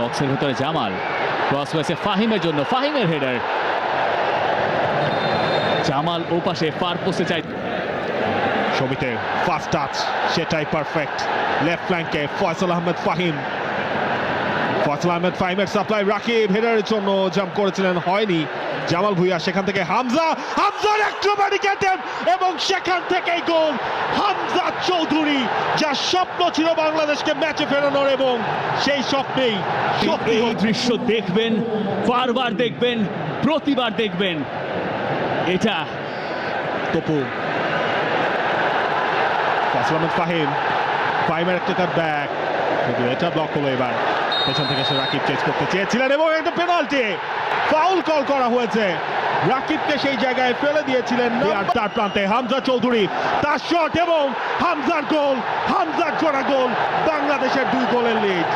বক্সের ভেতরে জামাল, ক্রস হয়েছে ফাহিমের জন্য, ফাহিমের হেডার, জামাল ও পাশে ফার পোস্টে চাই, সমিতের ফার্স্ট টাচ সেটাই পারফেক্ট, লেফট ফ্ল্যাঙ্কে ফয়সাল আহমেদ ফাহিম, ফয়সাল আহমেদ ফাহিমের সাপ্লাই, রাকিব হেডারের জন্য জাম্প করেছিলেন, হয়নি, জামাল ভুঁইয়া, সেখান থেকে হামজা, হামজার অ্যাক্রোব্যাটিক অ্যাটেম্প এবং সেখান থেকেই গোল হামজা চৌধুরী, যার স্বপ্ন ছিল বাংলাদেশকে ম্যাচে ফেরানোর এবং সেই স্বপ্নেই সত্যি এই হলো। দৃশ্য দেখবেন, বারবার দেখবেন, প্রতিবার দেখবেন। এটা তপু, ফয়সাল আহমেদ ফাহিম, ফাহিমের একটা কাট ব্যাক, কিন্তু এটা ব্লক হলো এবার, পেছন থেকে সে রাকিব চেঞ্জ করতে চেয়েছিলেন এবং একটা পেনাল্টি, ফাউল কল করা হয়েছে, রাকিবকে সেই জায়গায় ফেলে দিয়েছিলেন, আর তার প্রান্তে হামজা চৌধুরী, তার শট এবং হামজার গোল, হামজার করা গোল, বাংলাদেশের 2 গোলের লিড।